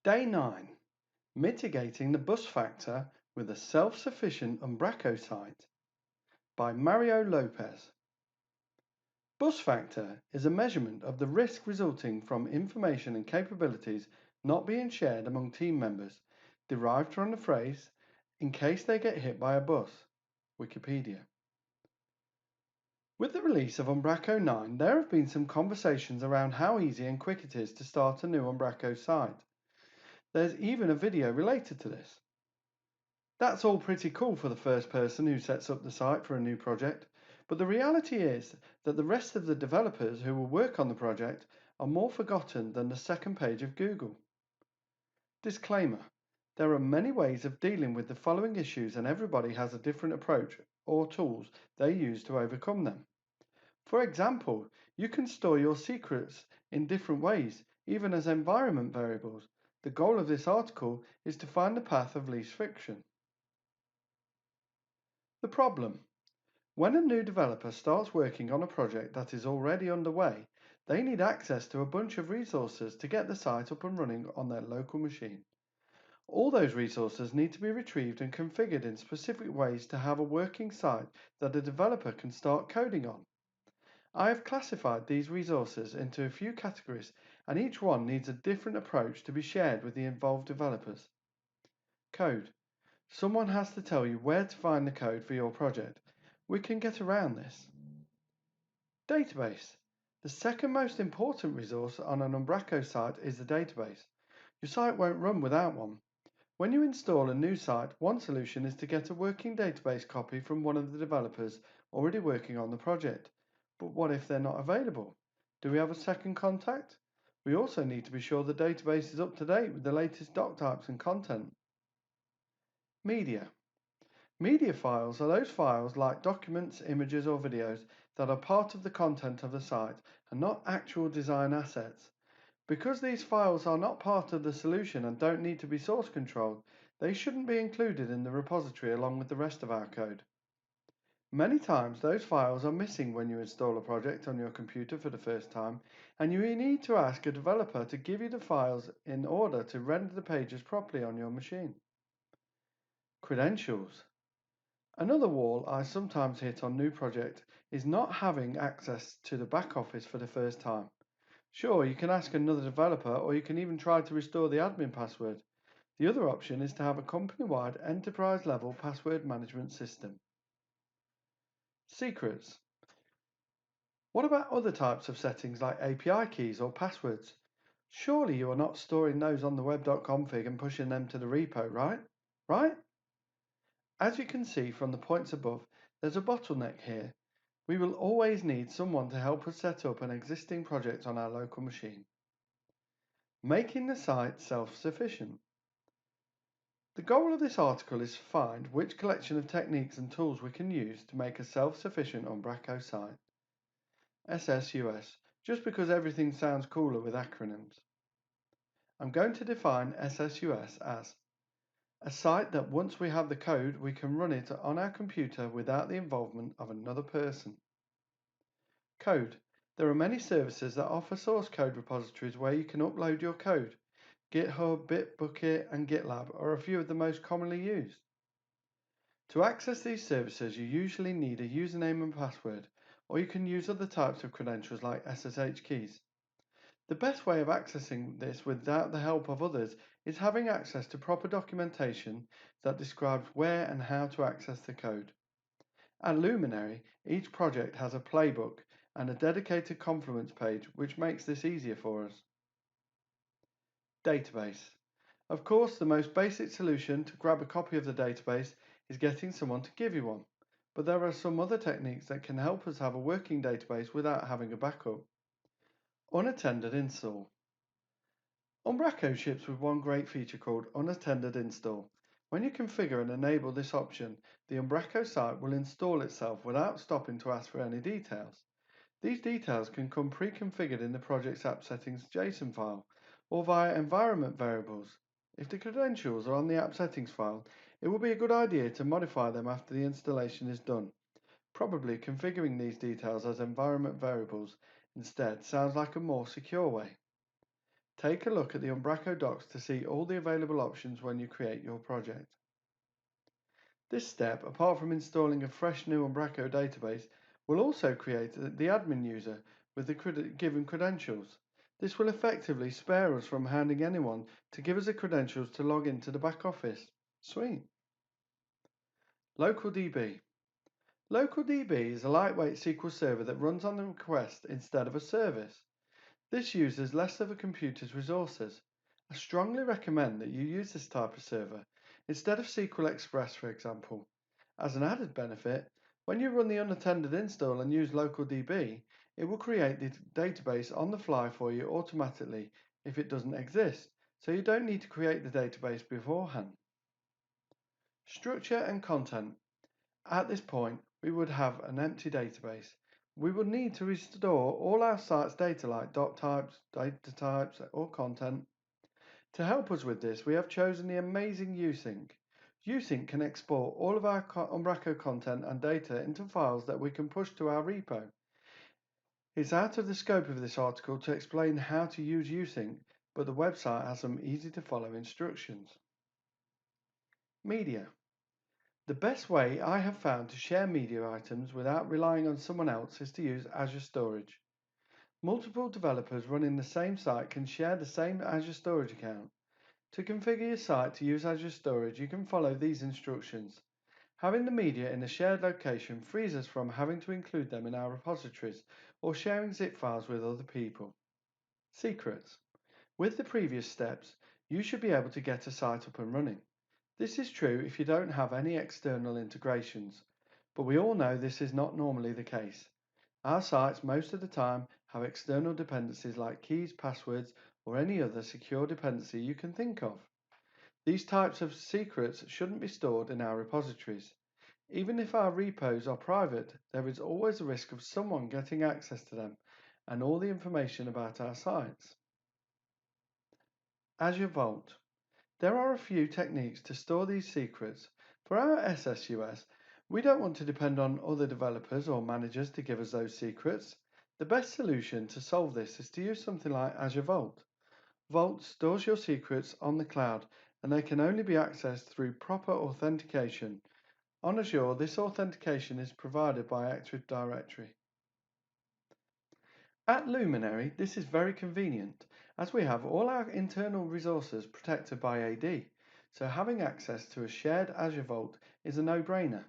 Day 9. Mitigating the Bus Factor with a Self-Sufficient Umbraco Site by Mario Lopez. Bus factor is a measurement of the risk resulting from information and capabilities not being shared among team members, derived from the phrase, in case they get hit by a bus. Wikipedia. With the release of Umbraco 9, there have been some conversations around how easy and quick it is to start a new Umbraco site. There's even a video related to this. That's all pretty cool for the first person who sets up the site for a new project, but the reality is that the rest of the developers who will work on the project are more forgotten than the second page of Google. Disclaimer: there are many ways of dealing with the following issues, and everybody has a different approach or tools they use to overcome them. For example, you can store your secrets in different ways, even as environment variables. The goal of this article is to find the path of least friction. The problem: when a new developer starts working on a project that is already underway, they need access to a bunch of resources to get the site up and running on their local machine. All those resources need to be retrieved and configured in specific ways to have a working site that a developer can start coding on. I have classified these resources into a few categories, and each one needs a different approach to be shared with the involved developers. Code. Someone has to tell you where to find the code for your project. We can get around this. Database. The second most important resource on an Umbraco site is the database. Your site won't run without one. When you install a new site, one solution is to get a working database copy from one of the developers already working on the project. But what if they're not available? Do we have a second contact? We also need to be sure the database is up to date with the latest doc types and content. Media. Media files are those files like documents, images, or videos that are part of the content of the site and not actual design assets. Because these files are not part of the solution and don't need to be source controlled, they shouldn't be included in the repository along with the rest of our code. Many times those files are missing when you install a project on your computer for the first time, and you need to ask a developer to give you the files in order to render the pages properly on your machine. Credentials. Another wall I sometimes hit on new projects is not having access to the back office for the first time. Sure, you can ask another developer, or you can even try to restore the admin password. The other option is to have a company-wide enterprise-level password management system. Secrets. What about other types of settings like API keys or passwords? Surely you are not storing those on the web.config and pushing them to the repo, right? Right? As you can see from the points above, there's a bottleneck here. We will always need someone to help us set up an existing project on our local machine. Making the site self-sufficient. The goal of this article is to find which collection of techniques and tools we can use to make a self-sufficient Umbraco site. SSUS, just because everything sounds cooler with acronyms. I'm going to define SSUS as a site that once we have the code, we can run it on our computer without the involvement of another person. Code. There are many services that offer source code repositories where you can upload your code. GitHub, Bitbucket, and GitLab are a few of the most commonly used. To access these services, you usually need a username and password, or you can use other types of credentials like SSH keys. The best way of accessing this without the help of others is having access to proper documentation that describes where and how to access the code. At Luminary, each project has a playbook and a dedicated Confluence page, which makes this easier for us. Database. Of course, the most basic solution to grab a copy of the database is getting someone to give you one, but there are some other techniques that can help us have a working database without having a backup. Unattended Install. Umbraco ships with one great feature called Unattended Install. When you configure and enable this option, the Umbraco site will install itself without stopping to ask for any details. These details can come pre-configured in the project's app settings JSON file or via environment variables. If the credentials are on the app settings file, it will be a good idea to modify them after the installation is done. Probably configuring these details as environment variables instead sounds like a more secure way. Take a look at the Umbraco docs to see all the available options when you create your project. This step, apart from installing a fresh new Umbraco database, will also create the admin user with the given credentials. This will effectively spare us from handing anyone to give us the credentials to log into the back office. Sweet. LocalDB. LocalDB is a lightweight SQL server that runs on a request instead of a service. This uses less of a computer's resources. I strongly recommend that you use this type of server instead of SQL Express, for example. As an added benefit, when you run the unattended install and use LocalDB, it will create the database on the fly for you automatically if it doesn't exist, so you don't need to create the database beforehand. Structure and content. At this point, we would have an empty database. We would need to restore all our site's data like doc types, data types, or content. To help us with this, we have chosen the amazing Usync. Usync can export all of our Umbraco content and data into files that we can push to our repo. It's out of the scope of this article to explain how to use Usync, but the website has some easy to follow instructions. Media. The best way I have found to share media items without relying on someone else is to use Azure Storage. Multiple developers running the same site can share the same Azure Storage account. To configure your site to use Azure Storage, you can follow these instructions. Having the media in a shared location frees us from having to include them in our repositories or sharing zip files with other people. Secrets. With the previous steps, you should be able to get a site up and running. This is true if you don't have any external integrations, but we all know this is not normally the case. Our sites most of the time have external dependencies like keys, passwords, or any other secure dependency you can think of. These types of secrets shouldn't be stored in our repositories. Even if our repos are private, there is always a risk of someone getting access to them and all the information about our sites. Azure Vault. There are a few techniques to store these secrets. For our SSUS, we don't want to depend on other developers or managers to give us those secrets. The best solution to solve this is to use something like Azure Vault. Vault stores your secrets on the cloud, and they can only be accessed through proper authentication. On Azure, this authentication is provided by Active Directory. At Luminary, this is very convenient, as we have all our internal resources protected by AD, so having access to a shared Azure Vault is a no-brainer.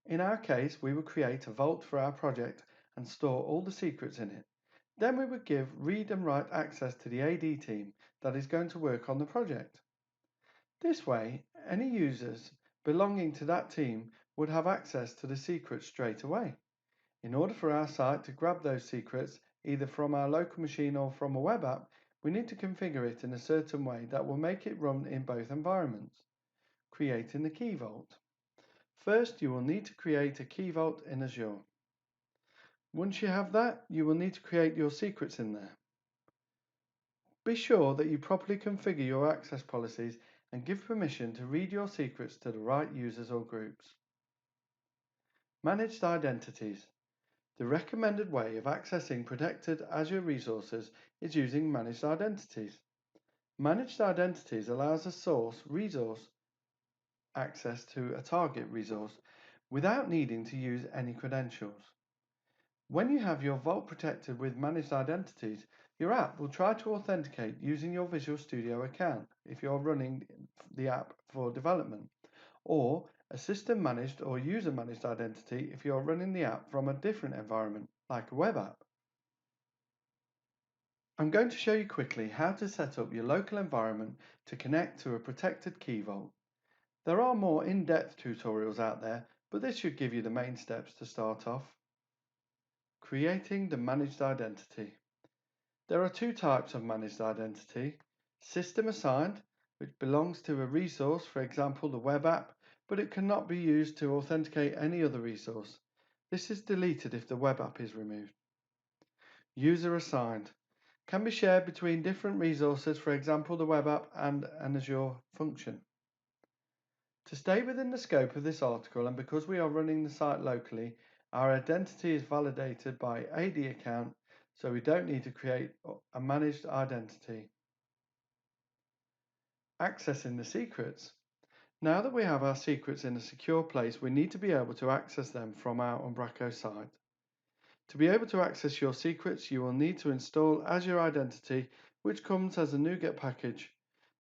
In our case, we would create a vault for our project and store all the secrets in it. Then we would give read and write access to the AD team that is going to work on the project. This way, any users belonging to that team would have access to the secrets straight away. In order for our site to grab those secrets, either from our local machine or from a web app, we need to configure it in a certain way that will make it run in both environments. Creating the Key Vault. First, you will need to create a Key Vault in Azure. Once you have that, you will need to create your secrets in there. Be sure that you properly configure your access policies and give permission to read your secrets to the right users or groups. Managed Identities. The recommended way of accessing protected Azure resources is using Managed Identities. Managed Identities allows a source resource access to a target resource without needing to use any credentials. When you have your vault protected with Managed Identities, your app will try to authenticate using your Visual Studio account if you're running the app for development, or a system managed or user managed identity if you're running the app from a different environment, like a web app. I'm going to show you quickly how to set up your local environment to connect to a protected key vault. There are more in-depth tutorials out there, but this should give you the main steps to start off. Creating the managed identity. There are two types of managed identity. System assigned, which belongs to a resource, for example the web app, but it cannot be used to authenticate any other resource. This is deleted if the web app is removed. User assigned, can be shared between different resources, for example the web app and an Azure function. To stay within the scope of this article, and because we are running the site locally, our identity is validated by AD account, so we don't need to create a managed identity. Accessing the secrets. Now that we have our secrets in a secure place, we need to be able to access them from our Umbraco site. To be able to access your secrets, you will need to install Azure Identity, which comes as a NuGet package.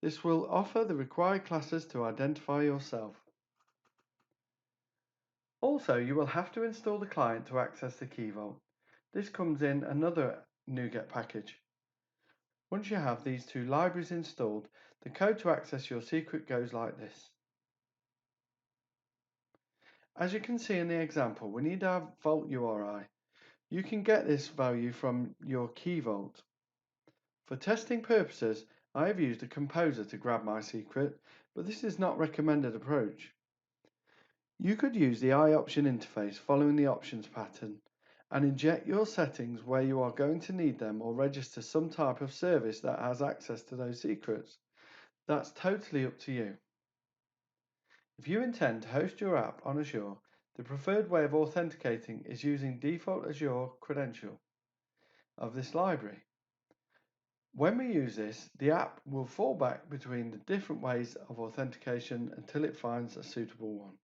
This will offer the required classes to identify yourself. Also, you will have to install the client to access the Key Vault. This comes in another NuGet package. Once you have these two libraries installed, the code to access your secret goes like this. As you can see in the example, we need our Vault URI. You can get this value from your Key Vault. For testing purposes, I have used a composer to grab my secret, but this is not a recommended approach. You could use the iOption interface following the options pattern and inject your settings where you are going to need them or register some type of service that has access to those secrets. That's totally up to you. If you intend to host your app on Azure, the preferred way of authenticating is using default Azure credential of this library. When we use this, the app will fall back between the different ways of authentication until it finds a suitable one.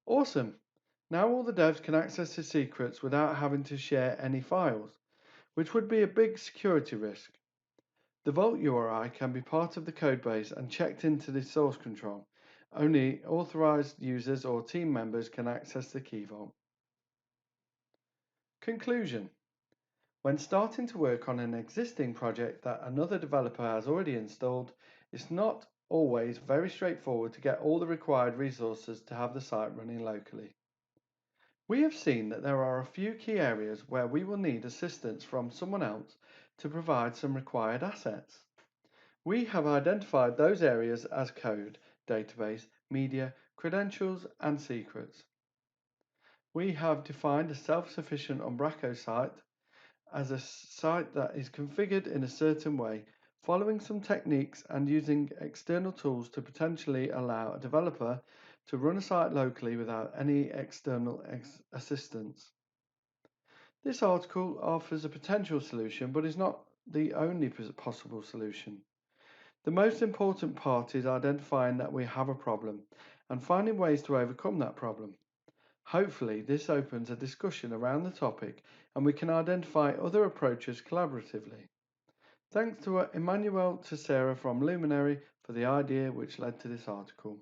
Awesome! Now all the devs can access the secrets without having to share any files, which would be a big security risk. The Vault URI can be part of the codebase and checked into the source control. Only authorized users or team members can access the Key Vault. Conclusion. When starting to work on an existing project that another developer has already installed, it's not always very straightforward to get all the required resources to have the site running locally. We have seen that there are a few key areas where we will need assistance from someone else to provide some required assets. We have identified those areas as code, database, media, credentials, and secrets. We have defined a self-sufficient Umbraco site as a site that is configured in a certain way, following some techniques and using external tools to potentially allow a developer to run a site locally without any external assistance. This article offers a potential solution, but is not the only possible solution. The most important part is identifying that we have a problem and finding ways to overcome that problem. Hopefully, this opens a discussion around the topic and we can identify other approaches collaboratively. Thanks to Emmanuel Teixeira from Luminary for the idea which led to this article.